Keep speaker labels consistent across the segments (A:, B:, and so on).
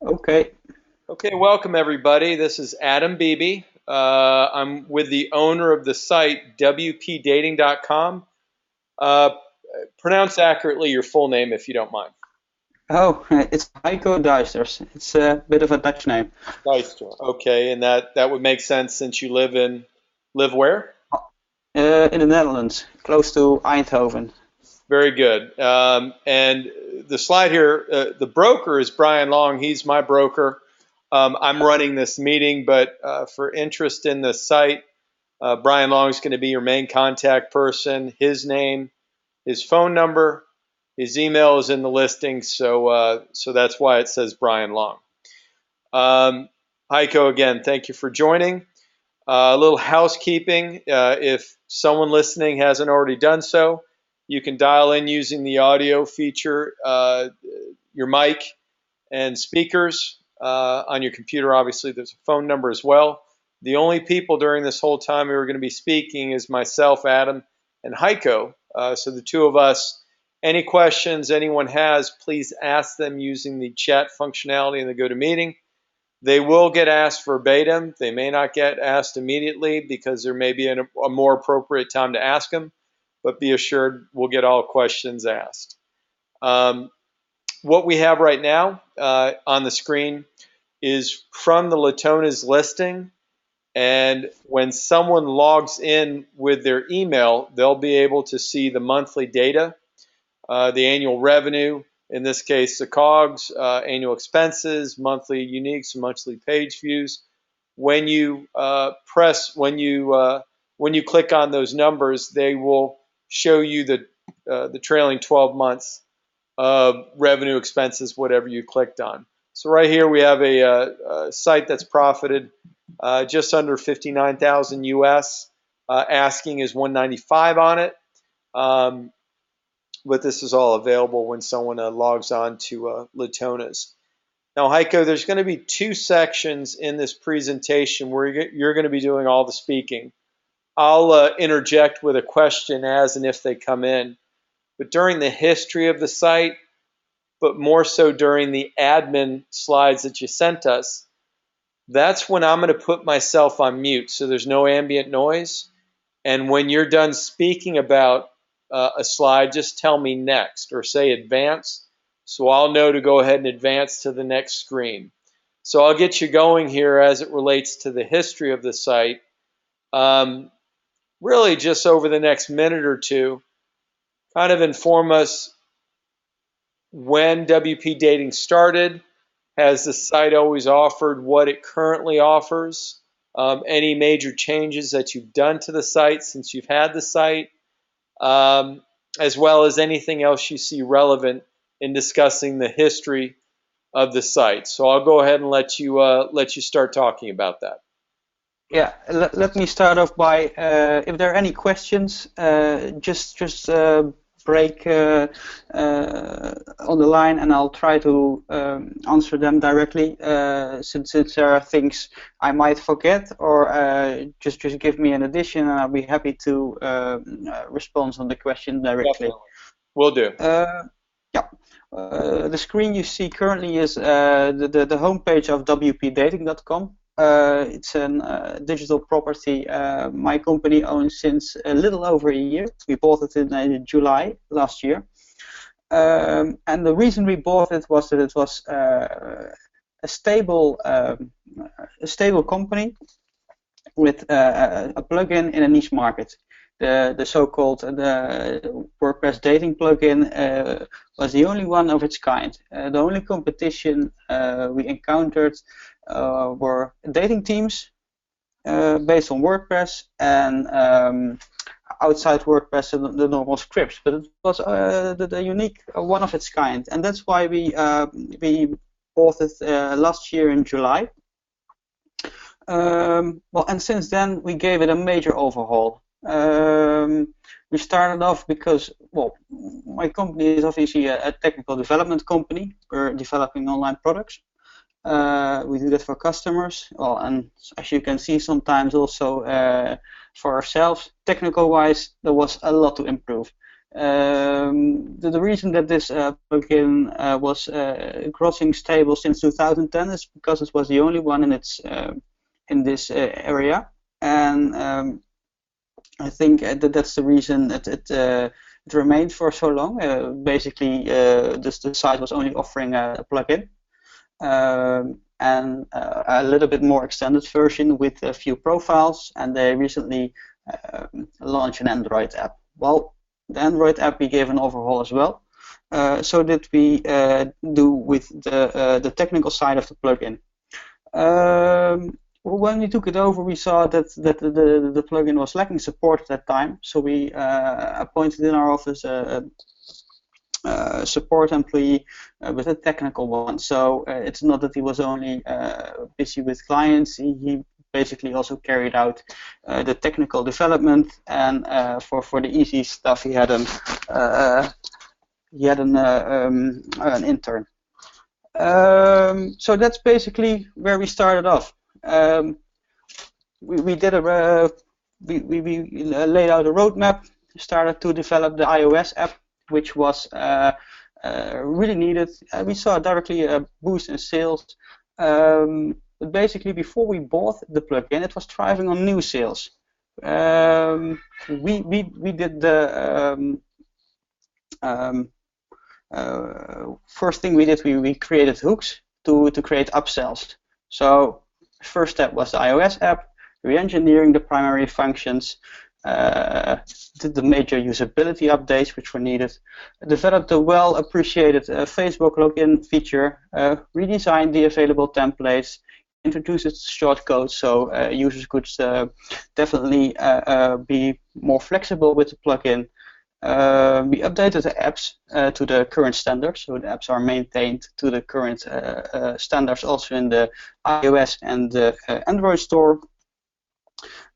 A: Okay.
B: Okay, welcome everybody. This is Adam Beebe. I'm with the owner of the site WPDating.com. Uh, pronounce accurately your full name if you don't mind.
A: Oh, it's Heiko Duisters. It's a bit of a Dutch name.
B: Deister. Okay, and that would make sense since you live where?
A: In the Netherlands, close to Eindhoven.
B: Very good. And the slide here, the broker is Brian Long. He's my broker. I'm running this meeting, but for interest in the site, Brian Long is going to be your main contact person. His name, his phone number, his email is in the listing, so that's why it says Brian Long. Um, Heiko, again, thank you for joining. A little housekeeping. If someone listening hasn't already done so, you can dial in using the audio feature, your mic and speakers on your computer. Obviously, there's a phone number as well. The only people during this whole time who are going to be speaking is myself, Adam, and Heiko. So the two of us. Any questions anyone has, please ask them using the chat functionality in the GoToMeeting. They will get asked verbatim. They may not get asked immediately because there may be a more appropriate time to ask them, but be assured we'll get all questions asked. Um, what we have right now on the screen is from the Latona's listing. And when someone logs in with their email, they'll be able to see the monthly data, the annual revenue, in this case, the COGS, annual expenses, monthly uniques, monthly page views. When you when you click on those numbers, they will show you the trailing 12 months revenue, expenses, whatever you clicked on. So right here we have a site that's profited just under 59,000 US. Asking is 195 on it, um, but this is all available when someone logs on to Latona's. Now, Heiko, there's going to be two sections in this presentation where you're going to be doing all the speaking. I'll interject with a question as and if they come in. But during the history of the site, but more so during the admin slides that you sent us, that's when I'm going to put myself on mute so there's no ambient noise. And when you're done speaking about a slide, just tell me next or say advance so I'll know to go ahead and advance to the next screen. So I'll get you going here as it relates to the history of the site. Um, really, just over the next minute or two, kind of inform us when WP Dating started. Has the site always offered what it currently offers? Any major changes that you've done to the site since you've had the site, um, as well as anything else you see relevant in discussing the history of the site. So I'll go ahead and let you start talking about that.
A: Yeah, let me start off by if there are any questions, just break on the line, and I'll try to answer them directly. Since there are things I might forget, or just give me an addition, and I'll be happy to respond on the question directly.
B: Definitely, we'll do.
A: Uh, yeah. The screen you see currently is the homepage of WPDating.com. It's a digital property my company owns since a little over a year. We bought it in July last year. And the reason we bought it was that it was a stable company with a plugin in a niche market. The so-called the WordPress dating plugin was the only one of its kind. The only competition we encountered were dating teams based on WordPress and outside WordPress the normal scripts, but it was the unique one of its kind, and that's why we bought it last year in July. Well, and since then we gave it a major overhaul. We started off because, well, my company is obviously a technical development company. We're developing online products. We do that for customers, well, and as you can see, sometimes also for ourselves. Technical-wise, there was a lot to improve. The reason that this plugin was grossing stable since 2010 is because it was the only one in its in this area, and I think that's the reason it remained for so long. Basically, the site was only offering a plugin and a little bit more extended version with a few profiles, and they recently launched an Android app. Well, the Android app we gave an overhaul as well. So did we do with the technical side of the plugin. When we took it over, we saw that the plugin was lacking support at that time, so we appointed in our office a support employee with a technical one. So it's not that he was only busy with clients, he basically also carried out the technical development, and for the easy stuff he had an intern. So that's basically where we started off. We laid out a roadmap, started to develop the iOS app, which was really needed. We saw directly a boost in sales. But basically, before we bought the plugin, it was thriving on new sales. We did the first thing we did. We created hooks to create upsells. So first step was the iOS app, re-engineering the primary functions, did the major usability updates which were needed, developed the well-appreciated Facebook login feature, redesigned the available templates, introduced shortcodes so users could definitely be more flexible with the plugin. We updated the apps to the current standards, so the apps are maintained to the current standards also in the iOS and the Android store.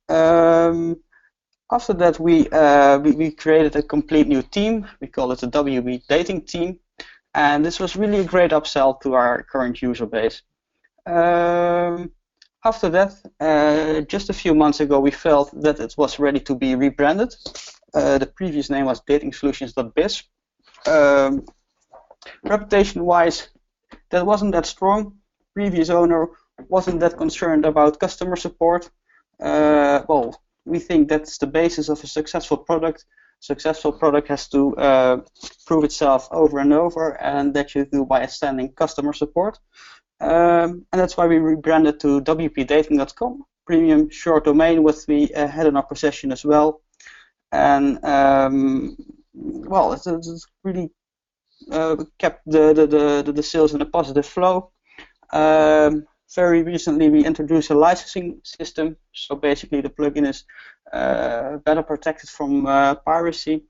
A: After that, we created a complete new team. We call it the WP Dating team, and this was really a great upsell to our current user base. After that, just a few months ago, we felt that it was ready to be rebranded. The previous name was datingsolutions.biz. Reputation-wise, that wasn't that strong. Previous owner wasn't that concerned about customer support. Well, we think that's the basis of a successful product. Successful product has to prove itself over and over, and that you do by extending customer support. And that's why we rebranded to wpdating.com, premium short domain, which we had in our possession as well. And well, it's really kept the sales in a positive flow. Very recently, we introduced a licensing system, so basically the plugin is better protected from piracy.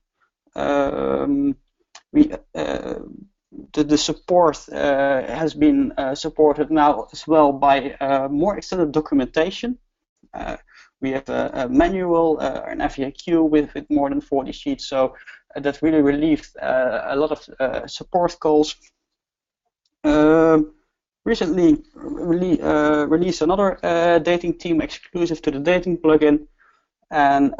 A: The support has been supported now as well by more extended documentation. We have a manual, an FAQ with more than 40 sheets, so that really relieved a lot of support calls. Recently released another dating team exclusive to the dating plugin, and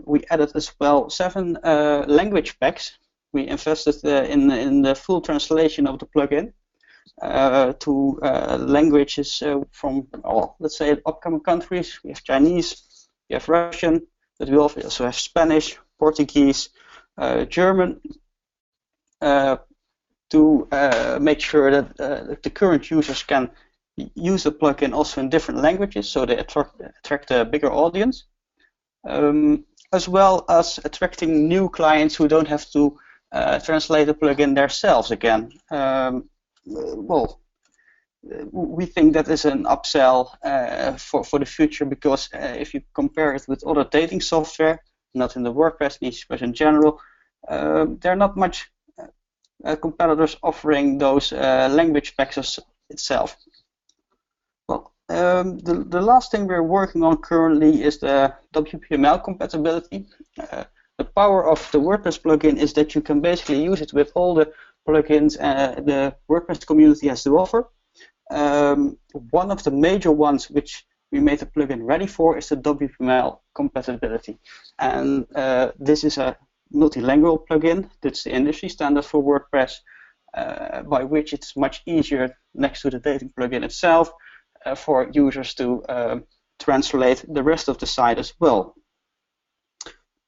A: we added as well 7 language packs. We invested in the full translation of the plugin to languages from, let's say, upcoming countries. We have Chinese, we have Russian, but we also have Spanish, Portuguese, German, to make sure that the current users can use the plugin also in different languages, so they attract a bigger audience, as well as attracting new clients who don't have to translate the plugin themselves again. Well, we think that is an upsell for the future, because if you compare it with other dating software, not in the WordPress niche, but in general, there are not much competitors offering those language packs itself. Well, the last thing we're working on currently is the WPML compatibility. The power of the WordPress plugin is that you can basically use it with all the plugins the WordPress community has to offer. One of the major ones which we made the plugin ready for is the WPML compatibility, and this is a multilingual plugin. That's the industry standard for WordPress, by which it's much easier next to the dating plugin itself for users to translate the rest of the site as well.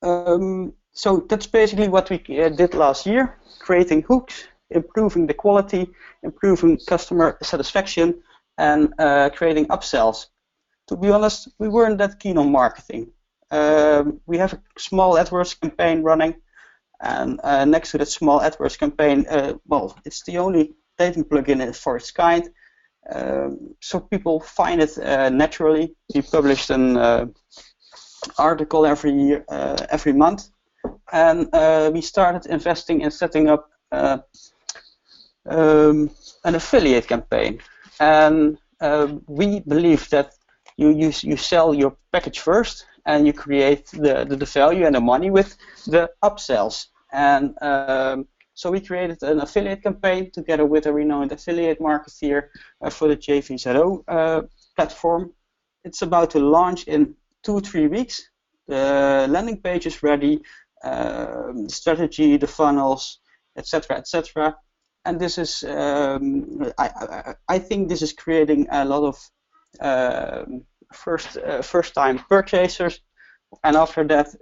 A: So that's basically what we did last year, creating hooks, improving the quality, improving customer satisfaction, and creating upsells. To be honest, we weren't that keen on marketing. We have a small AdWords campaign running, and next to that small AdWords campaign, well, it's the only dating plugin for its kind, so people find it naturally. We published an article every month, and we started investing in setting up an affiliate campaign. And we believe that you sell your package first, and you create the value and the money with the upsells. And so we created an affiliate campaign together with a renowned affiliate marketeer for the JVZO platform. It's about to launch in 2-3 weeks. The landing page is ready, the strategy, the funnels, etc., etc. And this is, I think this is creating a lot of first-time purchasers, and after that,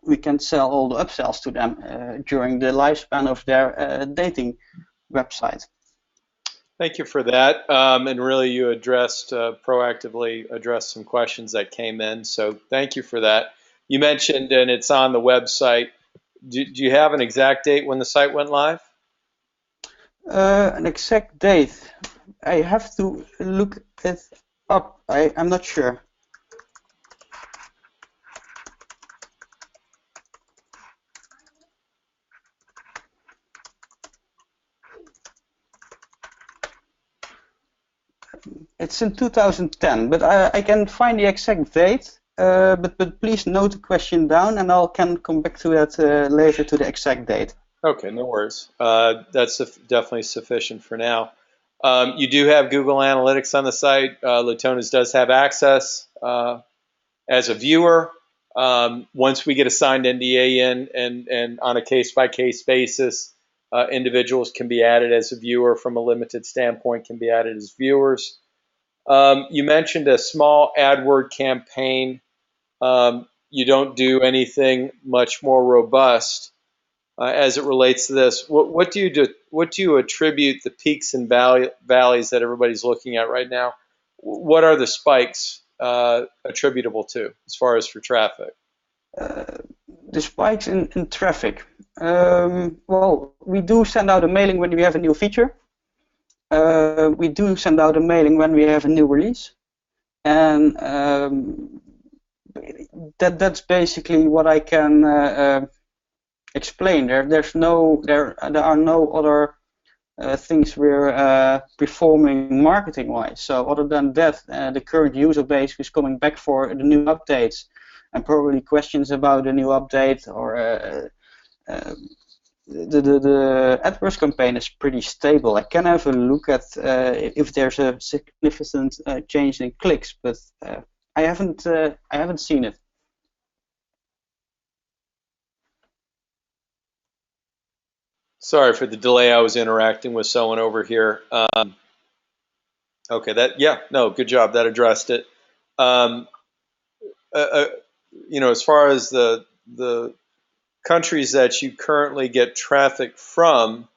A: we can sell all the upsells to them during the lifespan of their dating website.
B: Thank you for that. And really, you proactively addressed some questions that came in. So thank you for that. You mentioned, and it's on the website. Do you have an exact date when the site went live?
A: An exact date, I have to look it up. I'm not sure. It's in 2010, but I can find the exact date. But please note the question down, and I can come back to that later, to the exact date.
B: Okay, no worries. That's definitely sufficient for now. You do have Google Analytics on the site. Latona's does have access as a viewer. Once we get a signed NDA in, and on a case-by-case basis, individuals can be added as a viewer from a limited standpoint, can be added as viewers. You mentioned a small AdWord campaign. You don't do anything much more robust as it relates to this. What do you attribute the peaks and valleys that everybody's looking at right now? What are the spikes attributable to, as far as for traffic?
A: The spikes in traffic. Well, we do send out a mailing when we have a new feature. We do send out a mailing when we have a new release, and that's basically what I can explain. There are no other things we're performing marketing-wise. So other than that, the current user base is coming back for the new updates, and probably questions about the new update, or the AdWords campaign is pretty stable. I can have a look at if there's a significant change in clicks, but I haven't seen it.
B: Sorry for the delay. I was interacting with someone over here. Okay, good job. That addressed it. As far as the countries that you currently get traffic from,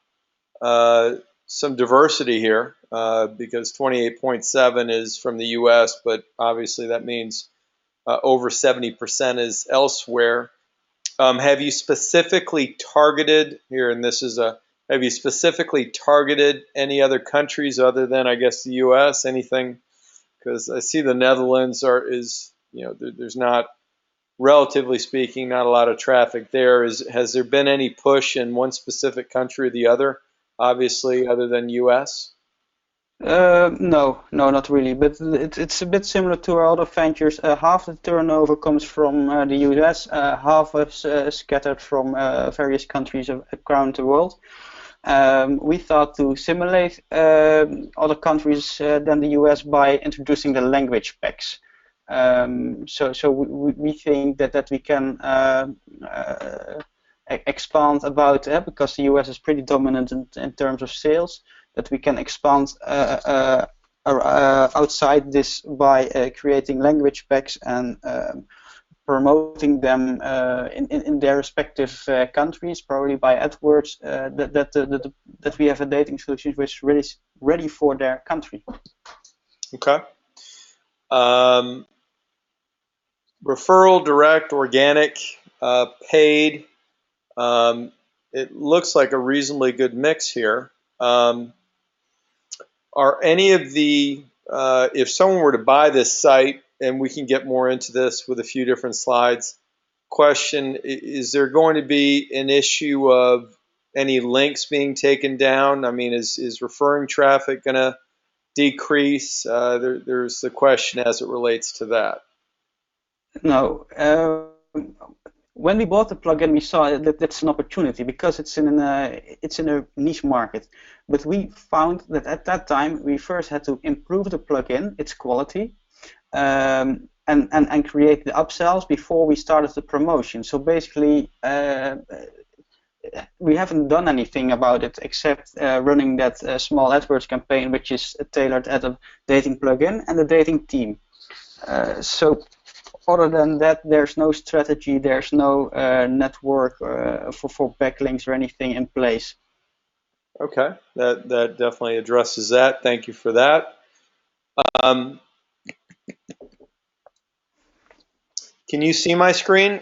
B: some diversity here, because 28.7 is from the U.S., but obviously that means over 70% is elsewhere. Have you specifically targeted here, and have you specifically targeted any other countries other than, I guess, the U.S.? Anything? Because I see the Netherlands there's not, relatively speaking, not a lot of traffic there. Has there been any push in one specific country or the other, obviously, other than U.S.?
A: No, not really. But it's a bit similar to our other ventures. Half the turnover comes from the US, half is scattered from various countries around the world. We thought to simulate other countries than the US by introducing the language packs. So we think that we can expand about because the US is pretty dominant in terms of sales, that we can expand outside this by creating language packs and promoting them in their respective countries, probably by AdWords, that we have a dating solution which is really ready for their country.
B: Okay. Referral, direct, organic, paid. It looks like a reasonably good mix here. Are any of the, if someone were to buy this site, and we can get more into this with a few different slides, question, is there going to be an issue of any links being taken down? I mean, is referring traffic going to decrease? There's the question as it relates to that.
A: No. When we bought the plugin, we saw that that's an opportunity because it's in a niche market. But we found that at that time we first had to improve the plugin, its quality, and create the upsells before we started the promotion. So basically, we haven't done anything about it except running that small AdWords campaign, which is tailored at a dating plugin and a dating team. So other than that, there's no strategy, there's no network for backlinks or anything in place.
B: Okay, that definitely addresses that. Thank you for that. Can you see my screen?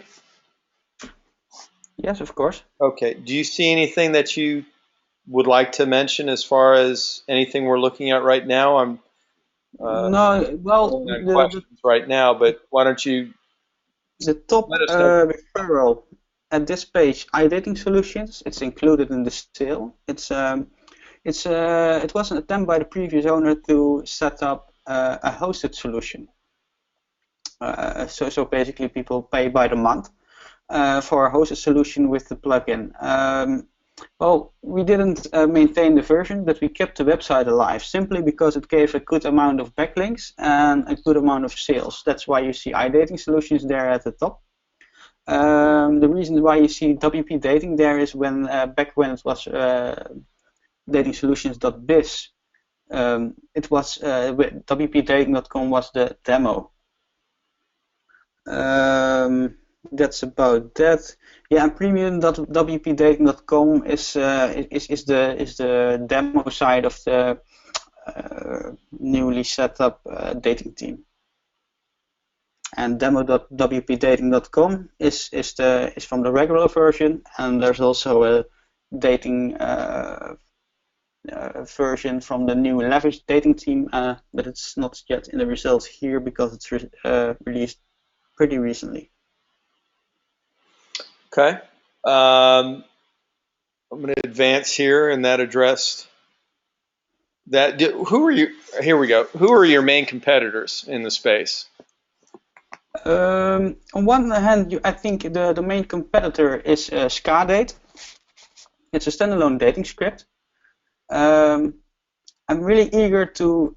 A: Yes, of course.
B: Okay. Do you see anything that you would like to mention as far as anything we're looking at right now? I'm
A: no, well,
B: questions right now, but why don't you
A: the top
B: let us know?
A: referral at this page, iDating Solutions, it's included in the sale. It was an attempt by the previous owner to set up a hosted solution. So basically people pay by the month for a hosted solution with the plugin. Well, we didn't maintain the version, but we kept the website alive simply because it gave a good amount of backlinks and a good amount of sales. That's why you see iDating Solutions there at the top. The reason why you see WP Dating there is when back when it was datingsolutions.biz, it was wpdating.com was the demo. That's about that. Yeah, and premium.wpdating.com is the demo side of the newly set up dating team. And demo.wpdating.com is from the regular version, and there's also a dating version from the new leverage dating team, but it's not yet in the results here because it's released pretty recently.
B: Okay. I'm going to advance here, and that addressed that. Who are you? Here we go. Who are your main competitors in the space?
A: On one hand, I think the main competitor is Skadate. It's a standalone dating script. I'm really eager to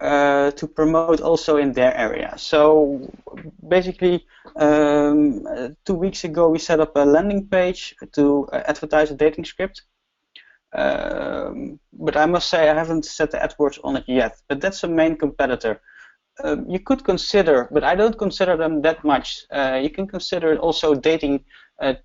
A: promote also in their area. So basically, 2 weeks ago we set up a landing page to advertise a dating script. But I must say I haven't set the AdWords on it yet. But that's a main competitor. You could consider, but I don't consider them that much. You can consider also dating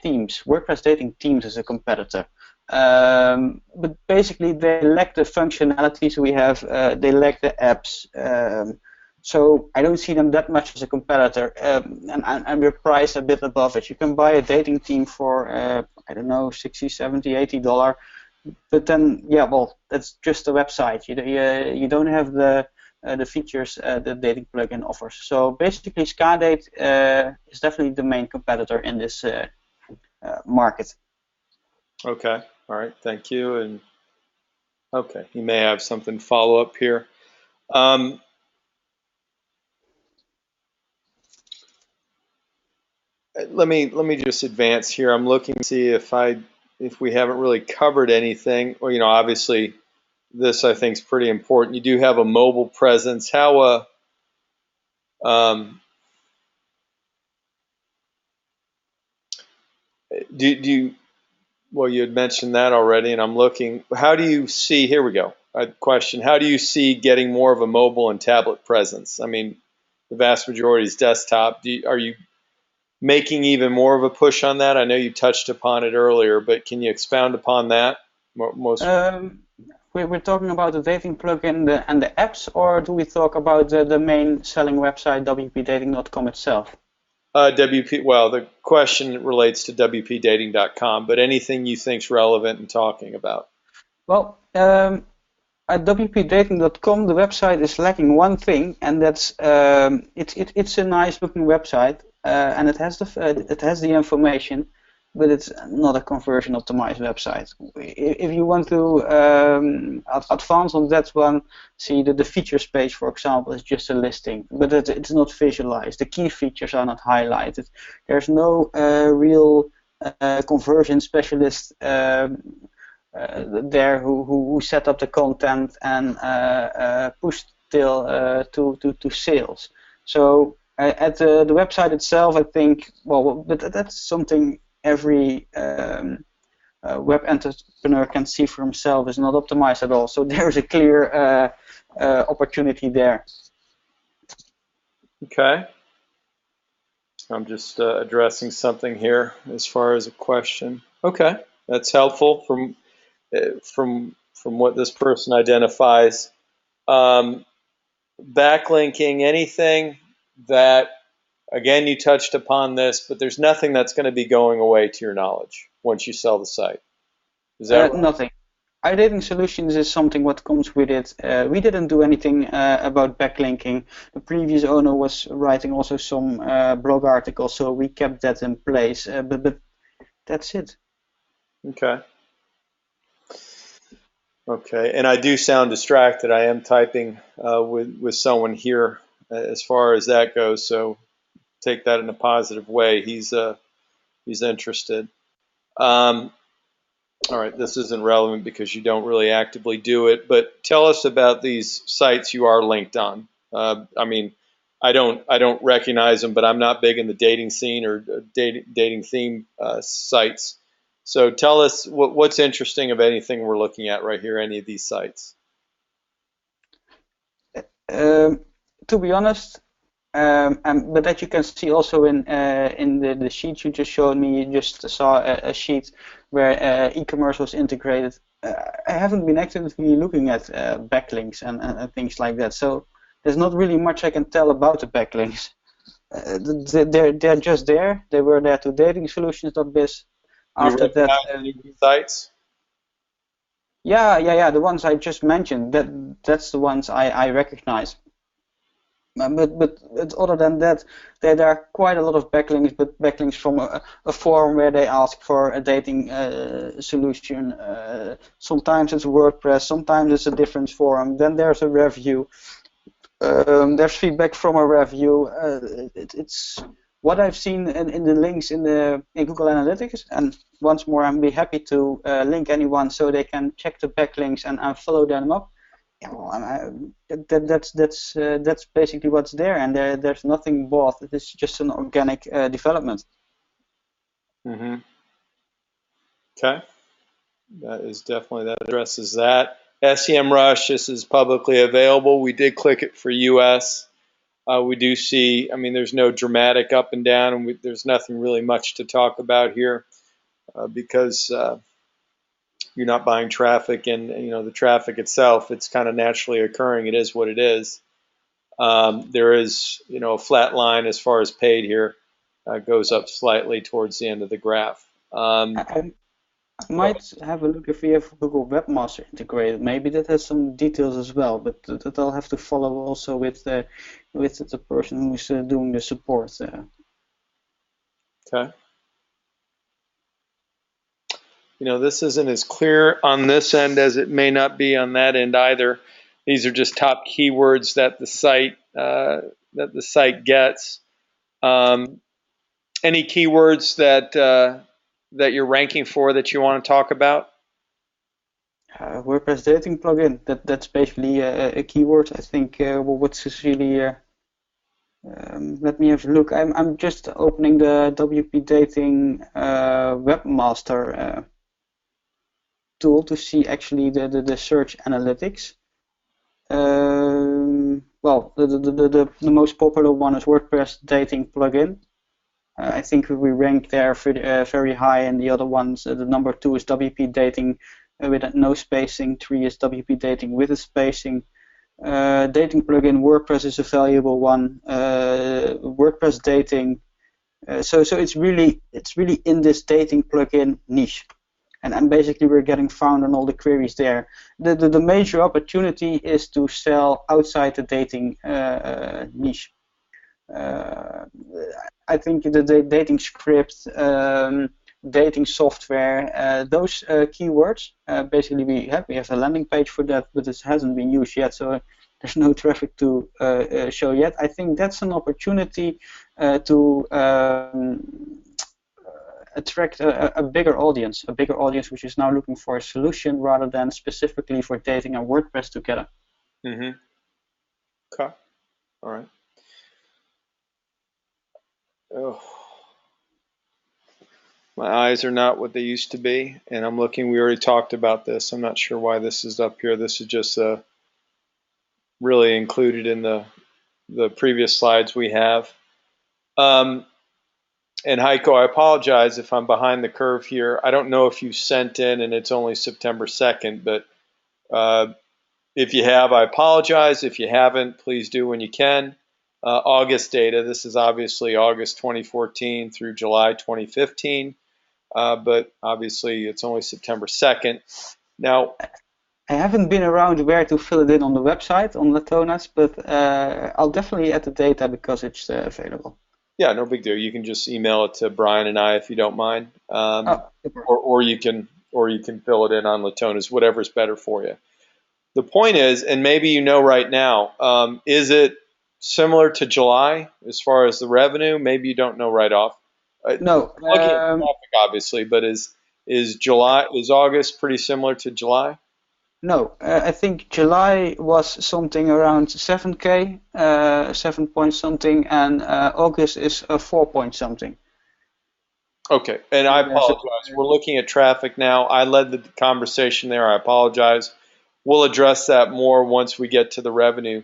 A: teams, WordPress dating teams as a competitor. But basically they lack the functionalities we have, they lack the apps, so I don't see them that much as a competitor, and we're priced a bit above it. You can buy a dating team for I don't know, $60, $70, $80, but then yeah, well, that's just a website. You don't have the features the dating plugin offers. So basically Skadate is definitely the main competitor in this market.
B: Okay. All right. Thank you. And okay, you may have something follow up here. Let me just advance here. I'm looking to see if we haven't really covered anything. Or obviously, this I think is pretty important. You do have a mobile presence. How do you, well, you had mentioned that already, and I'm looking. How do you see? Here we go. A question: how do you see getting more of a mobile and tablet presence? I mean, the vast majority is desktop. Are you making even more of a push on that? I know you touched upon it earlier, but can you expound upon that? Most
A: Um, we're talking about the dating plugin and the apps, or do we talk about the main selling website, wpdating.com itself?
B: WP. Well, the question relates to WPDating.com, but anything you think's relevant in talking about.
A: Well, at wpdating.com, the website is lacking one thing, and that's it's a nice looking website, and it has the information, but it's not a conversion optimized website. If you want to advance on that one, see the features page, for example, is just a listing, but it's not visualized. The key features are not highlighted. There's no real conversion specialist there who set up the content and pushed to sales. So at the website itself, I think, well, but that's something every web entrepreneur can see for himself is not optimized at all. So there's a clear opportunity there.
B: Okay. I'm just addressing something here as far as a question. Okay, that's helpful from what this person identifies. Um, Backlinking, anything that, again, you touched upon this, but there's nothing that's going to be going away to your knowledge once you sell the site. Is that right?
A: Nothing. iDating Solutions is something what comes with it. We didn't do anything about backlinking. The previous owner was writing also some blog articles, so we kept that in place. But that's it.
B: Okay. Okay, and I do sound distracted. I am typing with someone here as far as that goes, so take that in a positive way. He's interested. All right, this isn't relevant because you don't really actively do it, but tell us about these sites you are linked on. I mean, I don't recognize them, but I'm not big in the dating scene or dating theme sites. So tell us what's interesting of anything we're looking at right here, any of these sites.
A: Um, to be honest, but that you can see also in the sheet you just showed me. You just saw a sheet where e-commerce was integrated. I haven't been actively looking at backlinks and things like that, so there's not really much I can tell about the backlinks. They're just there. They were there to datingsolutions.biz.
B: You
A: After that,
B: recognize any of these sites?
A: yeah, the ones I just mentioned. That's the ones I recognize. But other than that, there are quite a lot of backlinks, but backlinks from a forum where they ask for a dating solution. Sometimes it's WordPress, sometimes it's a different forum. Then there's a review. There's feedback from a review. It's what I've seen in the links in Google Analytics. And once more, I'd be happy to link anyone so they can check the backlinks and follow them up. Yeah, well, that's basically what's there, and there's nothing bought. It is just an organic development.
B: Mm-hmm. Okay, that addresses that. SEMrush, this is publicly available. We did click it for US. We do see, I mean, there's no dramatic up and down, and there's nothing really much to talk about here because you're not buying traffic, and the traffic itself, it's kind of naturally occurring. It is what it is. There is a flat line as far as paid here, goes up slightly towards the end of the graph.
A: I might have a look if we have Google Webmaster integrated. Maybe that has some details as well, but that I'll have to follow also with the person who's doing the support.
B: Okay. This isn't as clear on this end as it may not be on that end either. These are just top keywords that the site gets. Any keywords that you're ranking for that you want to talk about?
A: WordPress dating plugin. That's basically a keyword. I think what's really Let me have a look. I'm just opening the WP Dating webmaster tool to see actually the search analytics. Well, the most popular one is WordPress dating plugin. I think we rank there very high, and the other ones, the number 2 is WP dating with no spacing. 3 is WP dating with a spacing. Dating plugin WordPress is a valuable one. WordPress dating. So it's really in this dating plugin niche, and basically we're getting found on all the queries there. The major opportunity is to sell outside the dating niche. Uh, I think the dating script, dating software, those keywords. Basically, we have a landing page for that, but it hasn't been used yet, so there's no traffic to show yet. I think that's an opportunity to attract a bigger audience which is now looking for a solution rather than specifically for dating and WordPress together.
B: Mm-hmm. Okay. All right. Oh, my eyes are not what they used to be, and I'm looking. We already talked about this. I'm not sure why this is up here. This is just really included in the previous slides we have. And Heiko, I apologize if I'm behind the curve here. I don't know if you sent in and it's only September 2nd, but if you have, I apologize. If you haven't, please do when you can. August data, this is obviously August 2014 through July 2015, but obviously it's only September 2nd. Now,
A: I haven't been around where to fill it in on the website on Latona's, but I'll definitely add the data because it's available.
B: yeah, no big deal. You can just email it to Brian and I if you don't mind,
A: Super.
B: or you can fill it in on Latona's, whatever's better for you. The point is, and maybe you know right now, is it similar to July as far as the revenue? Maybe you don't know right off.
A: No,
B: Looking at traffic, obviously, but is August pretty similar to July?
A: no. I think July was something around 7K, 7 point something, and August is 4 point something.
B: Okay, and I apologize. We're looking at traffic now. I led the conversation there. I apologize. We'll address that more once we get to the revenue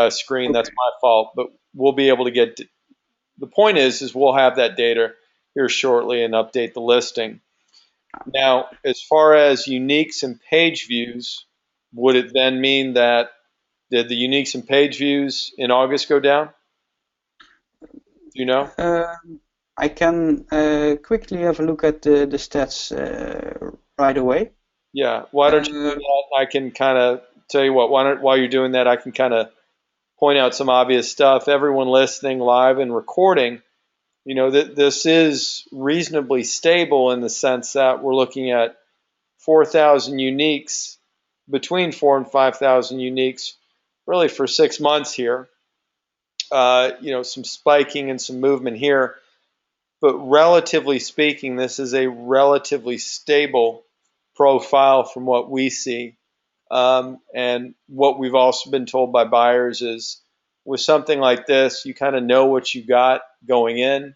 B: screen. That's
A: Okay.
B: my fault, but we'll be able to get. The point is we'll have that data here shortly and update the listing. Now, as far as uniques and page views, would it then mean that did the uniques and page views in August go down? Do you know?
A: I can quickly have a look at the stats right away.
B: Yeah. Why don't you do
A: Uh,
B: that? I can kind of tell you what. While you're doing that, I can kind of point out some obvious stuff. Everyone listening live and recording, that this is reasonably stable in the sense that we're looking at 4,000 uniques, between 4 and 5,000 uniques, really for 6 months here. Some spiking and some movement here, but relatively speaking, this is a relatively stable profile from what we see. And what we've also been told by buyers is with something like this, you kind of know what you got going in.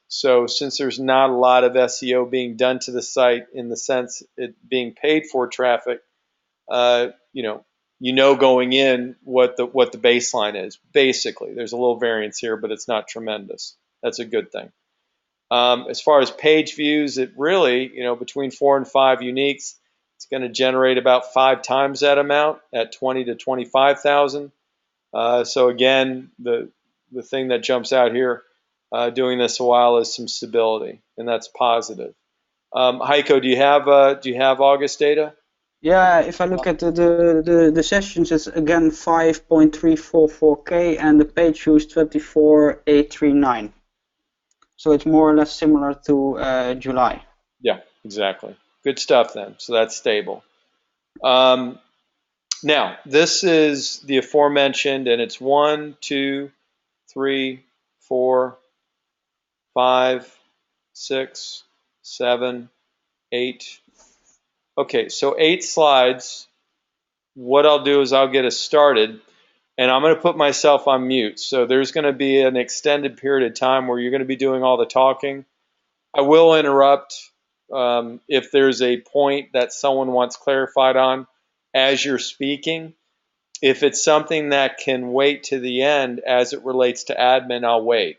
B: So since there's not a lot of SEO being done to the site in the sense it being paid for traffic, uh, you know, going in what the baseline is. Basically, there's a little variance here, but it's not tremendous. That's a good thing. As far as page views, it really, between 4 and 5 uniques, it's going to generate about 5 times that amount at 20 to 25,000. So again, the thing that jumps out here, doing this a while, is some stability, and that's positive. Heiko, do you have August data?
A: yeah, if I look at the sessions, it's again 5.344K and the page views 24,839. So it's more or less similar to July.
B: Yeah, exactly. Good stuff then. So that's stable. Now, this is the aforementioned, and it's 1, 2, 3, 4, 5, 6, 7, 8. Okay, so 8 slides. What I'll do is I'll get us started. and I'm going to put myself on mute. So there's going to be an extended period of time where you're going to be doing all the talking. I will interrupt if there's a point that someone wants clarified on as you're speaking. If it's something that can wait to the end as it relates to admin, I'll wait.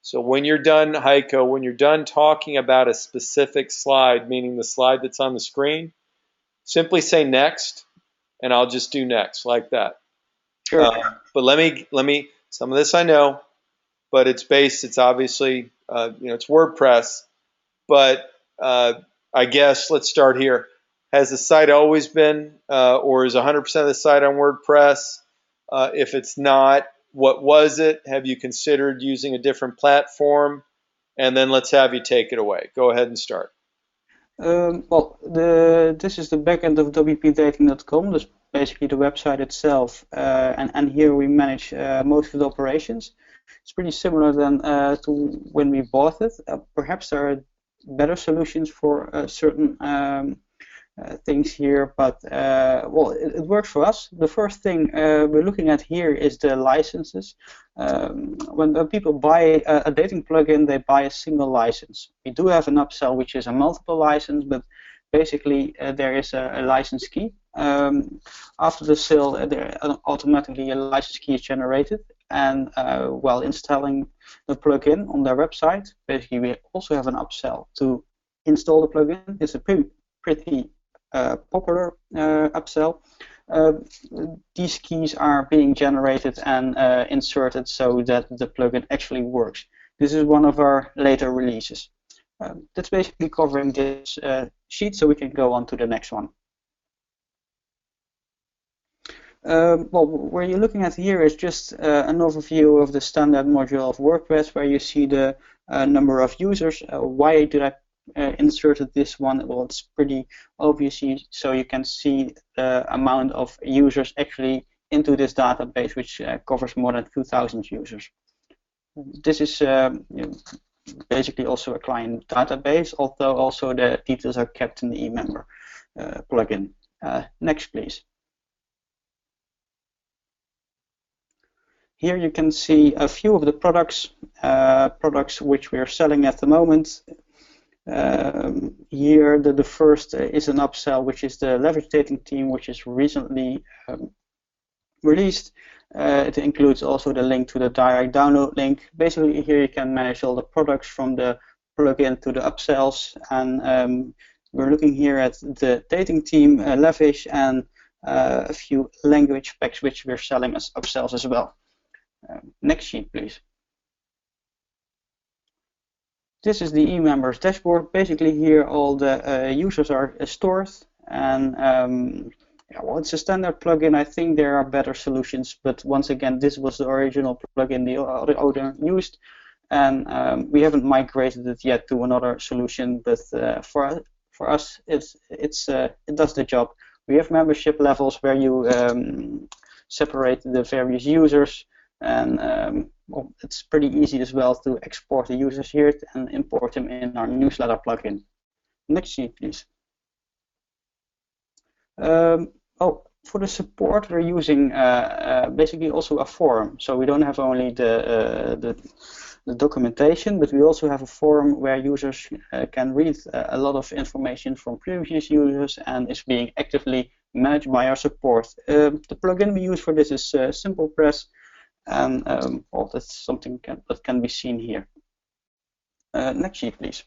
B: So when you're done, Heiko, when you're done talking about a specific slide, meaning the slide that's on the screen, simply say next, and I'll just do next like that.
A: Sure.
B: But let me. Some of this I know, but it's obviously, it's WordPress. But I guess let's start here. Has the site always been, or is 100% of the site on WordPress? If it's not, what was it? Have you considered using a different platform? And then let's have you take it away. Go ahead and start.
A: Well, this is the backend of wpdating.com. That's basically the website itself, and here we manage most of the operations. It's pretty similar than to when we bought it. Perhaps there are better solutions for certain things here, but well, it works for us. The first thing we're looking at here is the licenses. When people buy a dating plugin, they buy a single license. We do have an upsell, which is a multiple license, but basically there is a license key. After the sale, there automatically a license key is generated, and while installing the plugin on their website, basically we also have an upsell to install the plugin. It's a pretty popular upsell. These keys are being generated and inserted so that the plugin actually works. This is one of our later releases. That's basically covering this sheet, so we can go on to the next one. Well, what you're looking at here is just an overview of the standard module of WordPress, where you see the number of users. Why did I inserted this one? Well, it's pretty obvious, so you can see the amount of users actually into this database, which covers more than 2,000 users. This is basically also a client database, although also the details are kept in the eMember plugin. Next, please. Here you can see a few of the products which we are selling at the moment. Here the first is an upsell, which is the leverage dating team, which is recently released. It includes also the link to the direct download link. Basically here you can manage all the products from the plugin to the upsells, and we're looking here at the dating team, Lavish, and a few language packs which we're selling as upsells as well. Next sheet, please. This is the eMembers dashboard. Basically here all the users are stored, and well, it's a standard plugin. I think there are better solutions, but once again, this was the original plugin the other owner used, and we haven't migrated it yet to another solution, but for us it does the job. We have membership levels where you separate the various users, and well, it's pretty easy as well to export the users here and import them in our newsletter plugin. Next sheet, please. Oh, for the support, we're using basically also a forum. So we don't have only the documentation, but we also have a forum where users can read a lot of information from previous users, and is being actively managed by our support. The plugin we use for this is SimplePress, and well, that's something that can be seen here. Next sheet, please.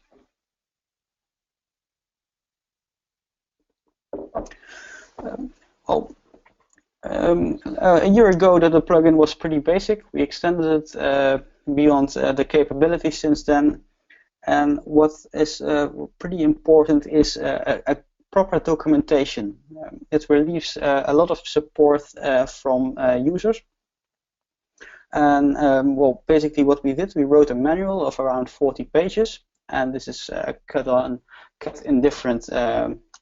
A: A year ago the plugin was pretty basic. We extended it beyond the capabilities since then, and what is pretty important is a proper documentation. It relieves a lot of support from users. And well, basically what we did, we wrote a manual of around 40 pages, and this is cut in different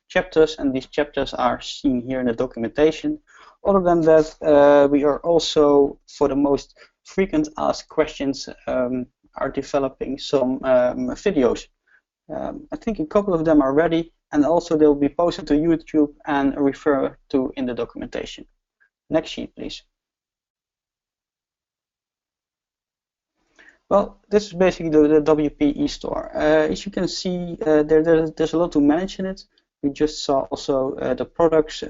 A: chapters, and these chapters are seen here in the documentation. Other than that, we are also, for the most frequent asked questions, are developing some videos. I think a couple of them are ready, and also they'll be posted to YouTube and referred to in the documentation. Next sheet, please. Well, this is basically the WP store. As you can see, there's a lot to manage in it. We just saw also the products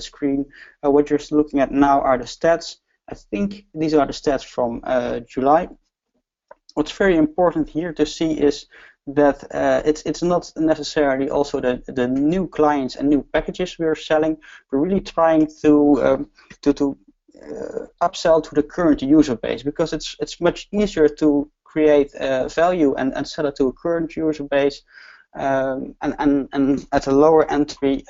A: screen. What you're looking at now are the stats. I think these are the stats from July. What's very important here to see is that it's not necessarily also the new clients and new packages we are selling. We're really trying to upsell to the current user base, because it's much easier to create value and sell it to a current user base, and at a lower entry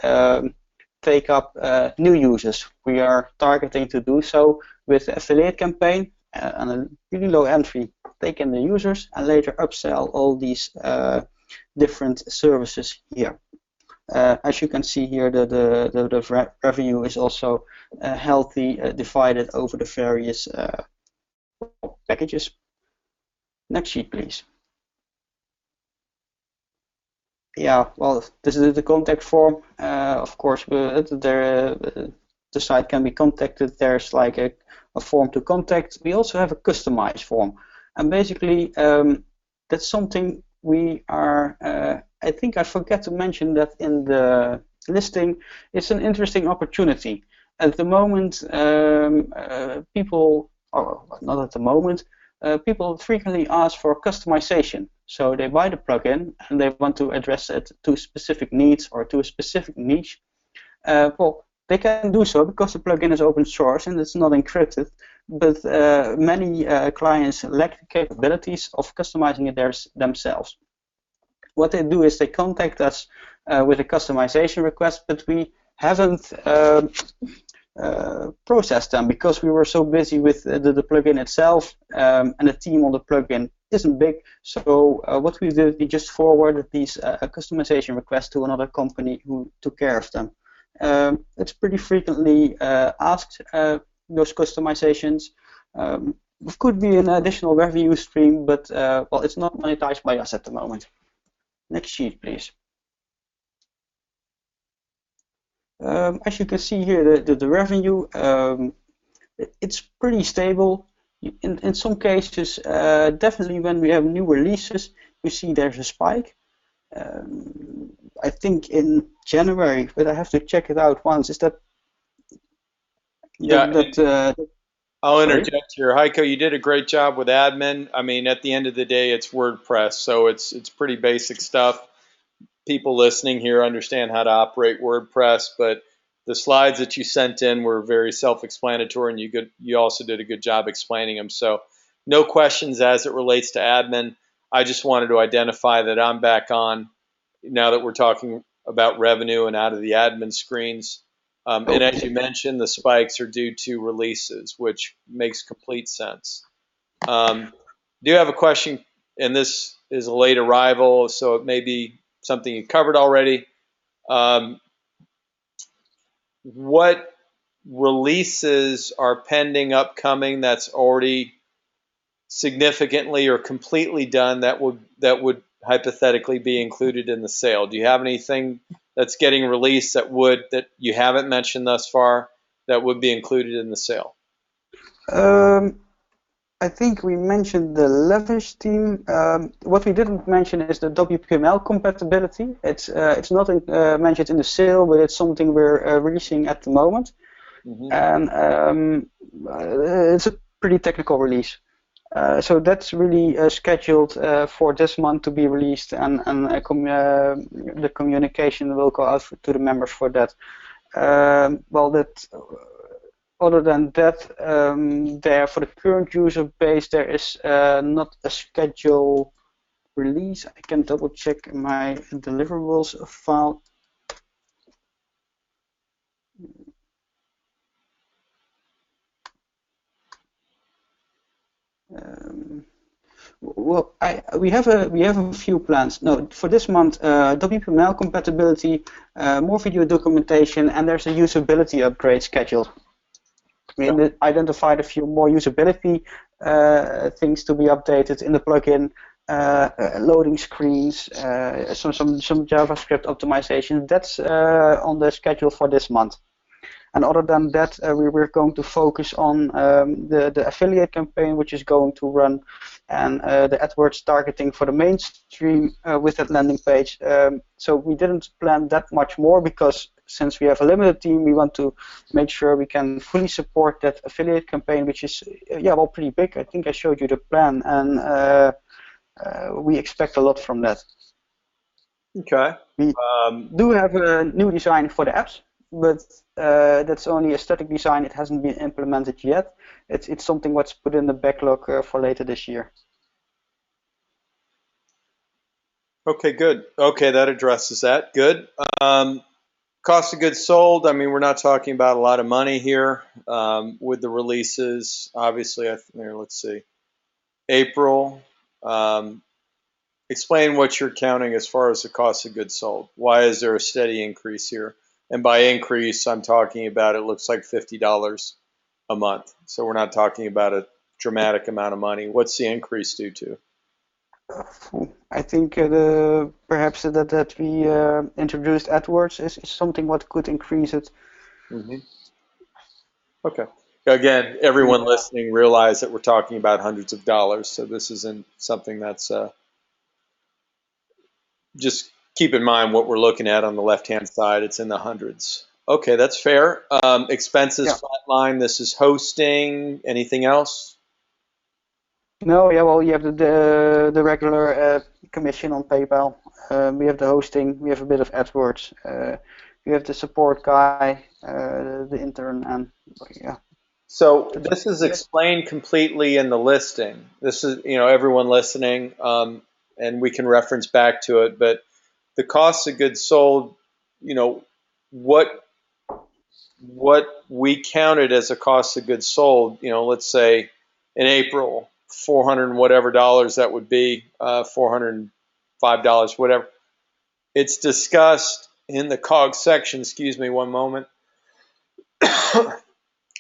A: take up new users. We are targeting to do so with the affiliate campaign and a really low entry, take in the users and later upsell all these different services here. As you can see here, the revenue is also healthy, divided over the various packages. Next sheet, please. Yeah, well, this is the contact form. Of course, the site can be contacted. There's like a form to contact. We also have a customized form, and basically that's something we are. I think I forgot to mention that in the listing. It's an interesting opportunity. At the moment, people, or not at the moment, people frequently ask for customization. So they buy the plugin and they want to address it to specific needs or to a specific niche. Well, they can do so because the plugin is open source and it's not encrypted. But many clients lack the capabilities of customizing it themselves. What they do is they contact us with a customization request, but we haven't processed them because we were so busy with the plugin itself, and the team on the plugin isn't big. So what we did, we just forwarded these customization requests to another company who took care of them. It's pretty frequently asked, those customizations. It could be an additional revenue stream, but well, it's not monetized by us at the moment. Next sheet, please. As you can see here, the revenue, it's pretty stable. In some cases, definitely when we have new releases, we see there's a spike. I think in January, but I have to check it out once. Is that?
B: Yeah. I'll interject here. Heiko, you did a great job with admin. I mean, at the end of the day, it's WordPress, so it's pretty basic stuff. People listening here understand how to operate WordPress, but the slides that you sent in were very self-explanatory, and you also did a good job explaining them. So no questions as it relates to admin. I just wanted to identify that I'm back on now that we're talking about revenue and out of the admin screens. And as you mentioned, the spikes are due to releases, which makes complete sense. Do have a question, and this is a late arrival, so it may be something you covered already. What releases are pending, upcoming, that's already significantly or completely done that would hypothetically be included in the sale? Do you have anything that's getting released that you haven't mentioned thus far that would be included in the sale?
A: I think we mentioned the Leverage team. What we didn't mention is the WPML compatibility. It's not mentioned in the sale, but it's something we're releasing at the moment. Mm-hmm. And it's a pretty technical release. So that's really scheduled for this month to be released, and the communication will go out to the members for that. Other than that, there for the current user base, there is not a scheduled release. I can double check my deliverables file. Well, we have a few plans. No, for this month, WPML compatibility, more video documentation, and there's a usability upgrade scheduled. We identified a few more usability things to be updated in the plugin, loading screens, some JavaScript optimization. That's on the schedule for this month. And other than that, we're going to focus on the affiliate campaign, which is going to run, and the AdWords targeting for the mainstream with that landing page. So we didn't plan that much more because since we have a limited team, we want to make sure we can fully support that affiliate campaign, which is well, pretty big. I think I showed you the plan, and we expect a lot from that.
B: Okay.
A: We do have a new design for the apps, but that's only a static design. It hasn't been implemented yet. It's something what's put in the backlog for later this year.
B: Okay, good. Okay, that addresses that. Good. Cost of goods sold, I mean, we're not talking about a lot of money here with the releases. Obviously, let's see. April. Explain what you're counting as far as the cost of goods sold. Why is there a steady increase here? And by increase, I'm talking about it looks like $50 a month. So we're not talking about a dramatic amount of money. What's the increase due to?
A: I think perhaps that we introduced AdWords is something what could increase it.
B: Mm-hmm. Okay. Again, everyone listening realize that we're talking about hundreds of dollars, so this isn't something that's just keep in mind what we're looking at on the left-hand side. It's in the hundreds. Okay, that's fair. Expenses flatline. This is hosting. Anything else?
A: No, well, you have the regular commission on PayPal. We have the hosting. We have a bit of AdWords. We have the support guy, the intern, and yeah.
B: So this is explained completely in the listing. This is, everyone listening, and we can reference back to it, but the cost of goods sold, what we counted as a cost of goods sold, let's say in April, 400 and whatever dollars that would be, $405, whatever. It's discussed in the COGS section, excuse me one moment,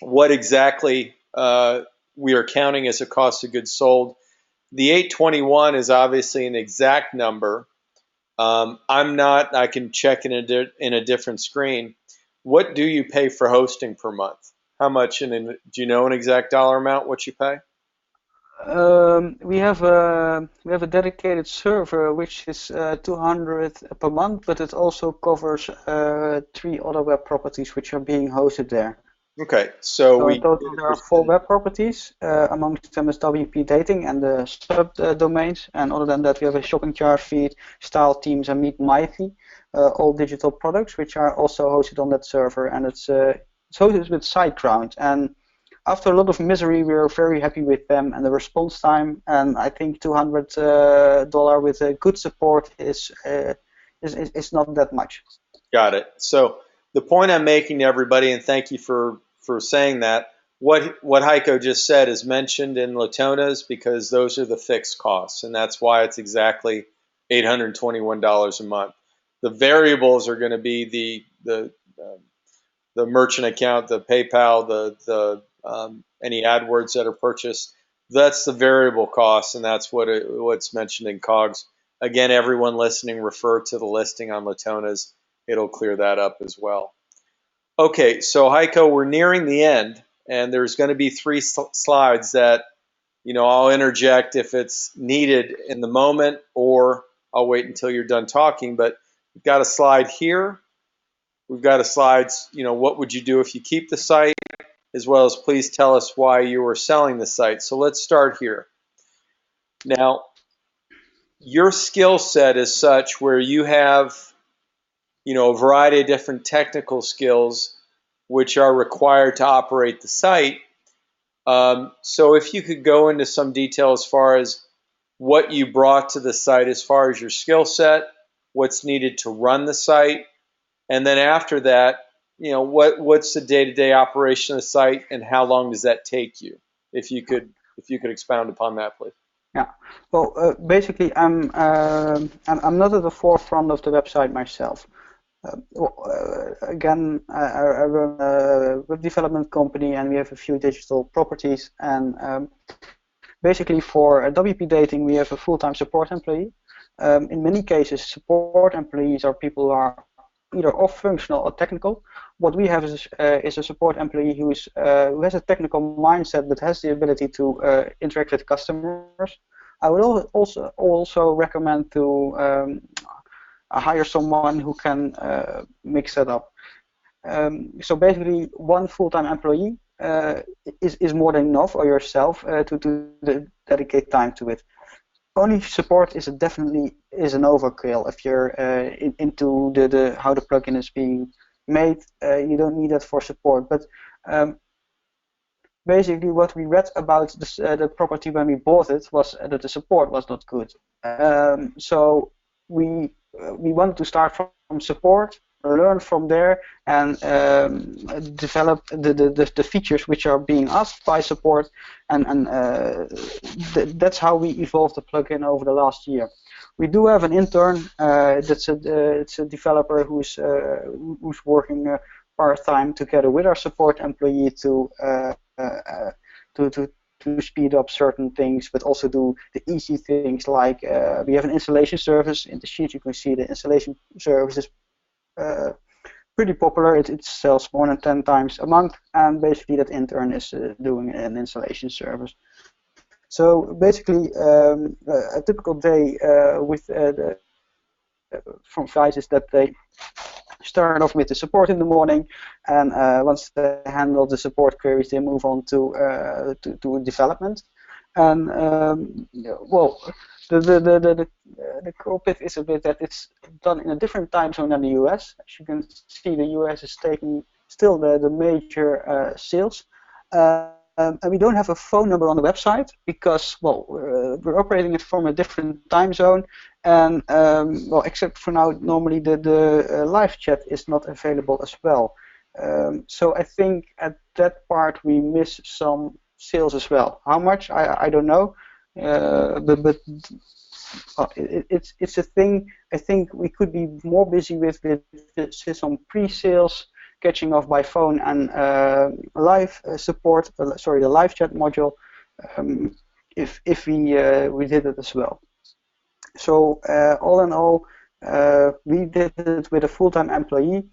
B: what exactly we are counting as a cost of goods sold. The 821 is obviously an exact number. I'm not, I can check in a different screen. What do you pay for hosting per month? How much, do you know an exact dollar amount, what you pay?
A: We have a dedicated server which is 200 per month, but it also covers 3 other web properties which are being hosted there.
B: Okay, so
A: in total there are 4 web properties. Amongst them is WP Dating and the subdomains, and other than that we have a shopping chart feed, Style Teams, and Meet Myfi, all digital products which are also hosted on that server, and it's hosted with SiteGround. And after a lot of misery, we are very happy with them and the response time. And I think $200 with a good support is not that much.
B: Got it. So the point I'm making to everybody, and thank you for saying that, what Heiko just said is mentioned in Latona's because those are the fixed costs, and that's why it's exactly $821 a month. The variables are going to be the merchant account, the PayPal, the any AdWords that are purchased. That's the variable cost, and that's what's mentioned in COGS. Again, everyone listening, refer to the listing on Latona's. It'll clear that up as well. Okay, so Heiko, we're nearing the end, and there's going to be 3 slides that, I'll interject if it's needed in the moment, or I'll wait until you're done talking. But we've got a slide here. We've got a slide, what would you do if you keep the site, as well as please tell us why you are selling the site. So let's start here. Now, your skill set is such where you have a variety of different technical skills which are required to operate the site. So if you could go into some detail as far as what you brought to the site as far as your skill set, what's needed to run the site, and then after that, what's the day-to-day operation of the site, and how long does that take you? If you could expound upon that, please.
A: Yeah, well, basically, I'm not at the forefront of the website myself. Again, I run a web development company, and we have a few digital properties. And basically, for WP Dating, we have a full-time support employee. In many cases, support employees are people who are either off functional or technical. What we have is a support employee who has a technical mindset but has the ability to interact with customers. I would also recommend to hire someone who can mix that up. So basically, one full-time employee is more than enough, or yourself, to dedicate time to it. Only support is definitely an overkill if you're into the how the plugin is being made. You don't need that for support. But basically, what we read about the property when we bought it was that the support was not good. So we wanted to start from support, learn from there, and develop the features which are being asked by support, and that's how we evolved the plugin over the last year. We do have an intern. It's a developer who's working part-time together with our support employee to speed up certain things, but also do the easy things like we have an installation service. In the sheet you can see the installation service is pretty popular. It sells more than 10 times a month, and basically that intern is doing an installation service. So basically, a typical day from Vice is that they start off with the support in the morning, and once they handle the support queries, they move on to development. And well, the culprit is a bit that it's done in a different time zone than the US. As you can see, the US is taking still the major sales. And we don't have a phone number on the website because, well, we're operating it from a different time zone, and well, except for now, normally the live chat is not available as well. So I think at that part we miss some sales as well. How much I don't know, but it's a thing. I think we could be more busy with some pre-sales, catching off by phone, and live support. Sorry, the live chat module. If we did it as well. So all in all, we did it with a full-time employee.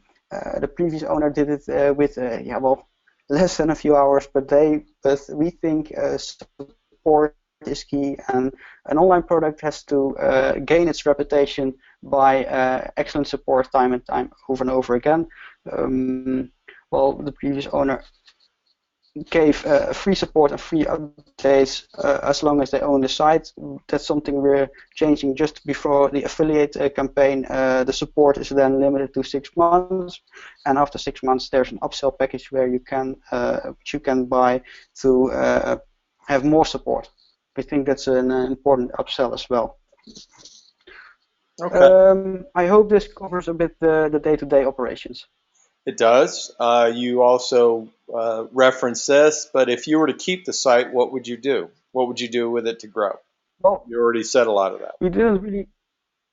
A: The previous owner did it with yeah, well, less than a few hours per day. But we think support is key, and an online product has to gain its reputation by excellent support time and time over and over again. Well, the previous owner gave free support and free updates as long as they own the site. That's something we're changing just before the affiliate campaign. The support is then limited to 6 months, and after 6 months there's an upsell package where you can buy to have more support. I think that's an important upsell as well.
B: Okay.
A: I hope this covers a bit the day-to-day operations.
B: It does. You also reference this, but if you were to keep the site, what would you do? What would you do with it to grow?
A: Well,
B: you already said a lot of that.
A: We didn't really.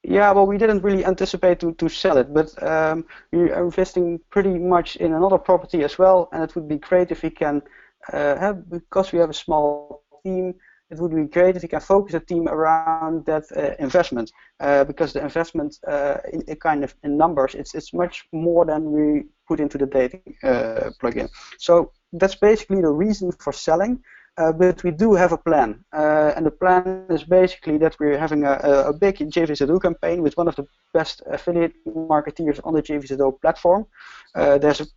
A: Yeah, well, we didn't really anticipate to sell it, but we are investing pretty much in another property as well, and it would be great if we can have, because we have a small team, it would be great if we can focus the team around that investment, because the investment in numbers, it's much more than we put into the dating plugin. So that's basically the reason for selling. But we do have a plan, and the plan is basically that we're having a big JVZO campaign with one of the best affiliate marketeers on the JVZO platform. There's an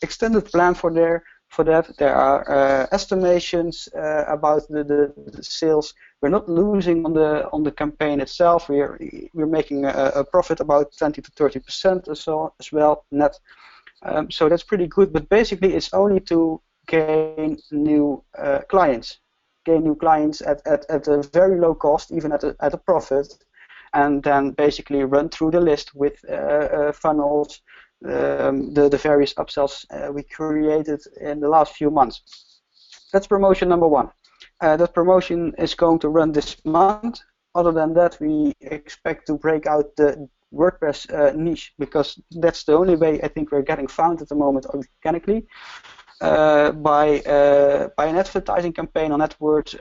A: extended plan for that. There are estimations about the sales. We're not losing on the campaign itself. We're making a profit about 20 to 30% or so as well net. So that's pretty good. But basically, it's only to gain new clients. Gain new clients at a very low cost, even at a profit, and then basically run through the list with funnels. The various upsells we created in the last few months. That's promotion number one. That promotion is going to run this month. Other than that, we expect to break out the WordPress niche, because that's the only way I think we're getting found at the moment organically. By an advertising campaign on AdWords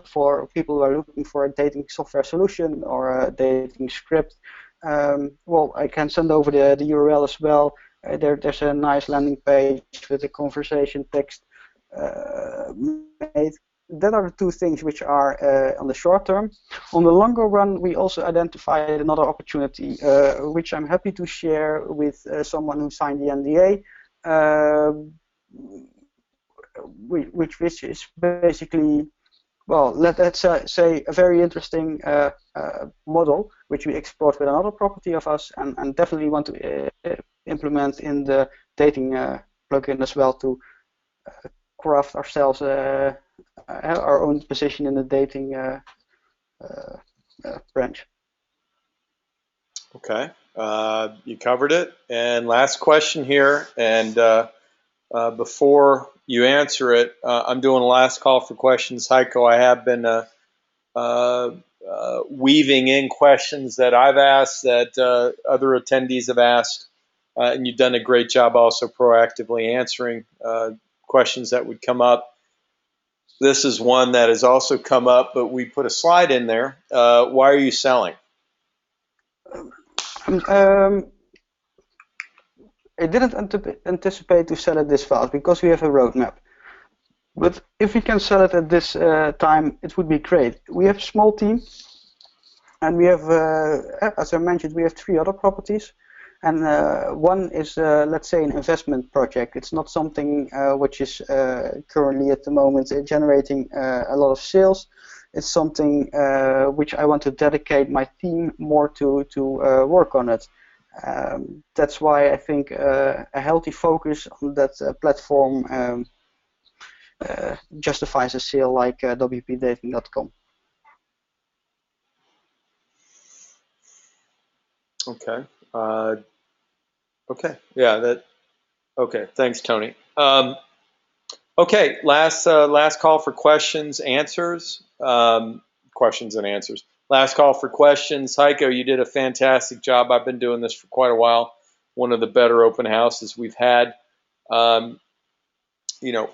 A: for people who are looking for a dating software solution or a dating script. well, I can send over the URL as well. There's a nice landing page with a conversation text made. That are the two things which are on the short term. On the longer run, we also identified another opportunity, which I'm happy to share with someone who signed the NDA, which is basically, well, let's say a very interesting model, which we explored with another property of us, and definitely want to implement in the dating plugin as well to craft ourselves our own position in the dating branch.
B: Okay, you covered it. And last question here, and before you answer it, I'm doing a last call for questions. Heiko, I have been weaving in questions that I've asked, that other attendees have asked, and you've done a great job also proactively answering questions that would come up. This is one that has also come up, but we put a slide in there. Why are you selling?
A: I didn't anticipate to sell it this fast because we have a roadmap. But if we can sell it at this time, it would be great. We have a small team, and we have, as I mentioned, we have 3 other properties. And one is, let's say, an investment project. It's not something which is currently at the moment generating a lot of sales. It's something which I want to dedicate my team more to work on it. That's why I think a healthy focus on that platform justifies a sale like wpdating.com.
B: Okay. Okay. Yeah. Okay. Thanks, Tony. Okay. Last call for questions, answers. Questions and answers. Last call for questions. Heiko, you did a fantastic job. I've been doing this for quite a while. One of the better open houses we've had. For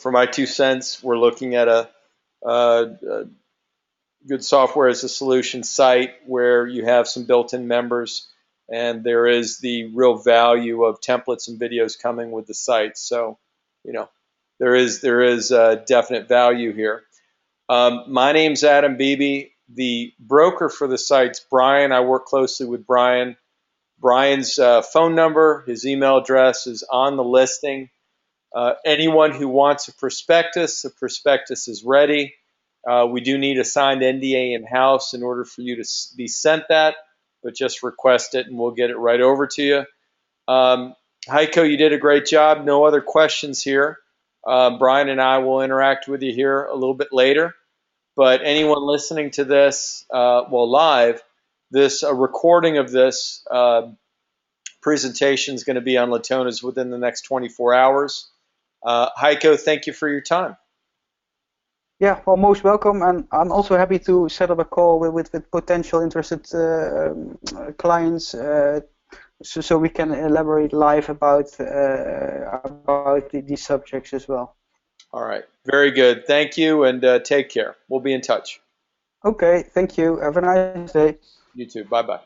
B: my 2 cents, we're looking at a good software as a solution site where you have some built-in members, and there is the real value of templates and videos coming with the site. So, there is definite value here. My name's Adam Beebe. The broker for the site's Brian. I work closely with Brian. Brian's phone number, his email address is on the listing. Anyone who wants a prospectus, the prospectus is ready. We do need a signed NDA in-house in order for you to be sent that, but just request it and we'll get it right over to you. Heiko, you did a great job. No other questions here. Brian and I will interact with you here a little bit later. But anyone listening to this, live, a recording of this presentation is going to be on Latona's within the next 24 hours. Heiko, thank you for your time.
A: Yeah, well, most welcome, and I'm also happy to set up a call with potential interested clients, so we can elaborate live about these subjects as well.
B: All right, very good. Thank you, and take care. We'll be in touch.
A: Okay, thank you. Have a nice day.
B: You too. Bye-bye.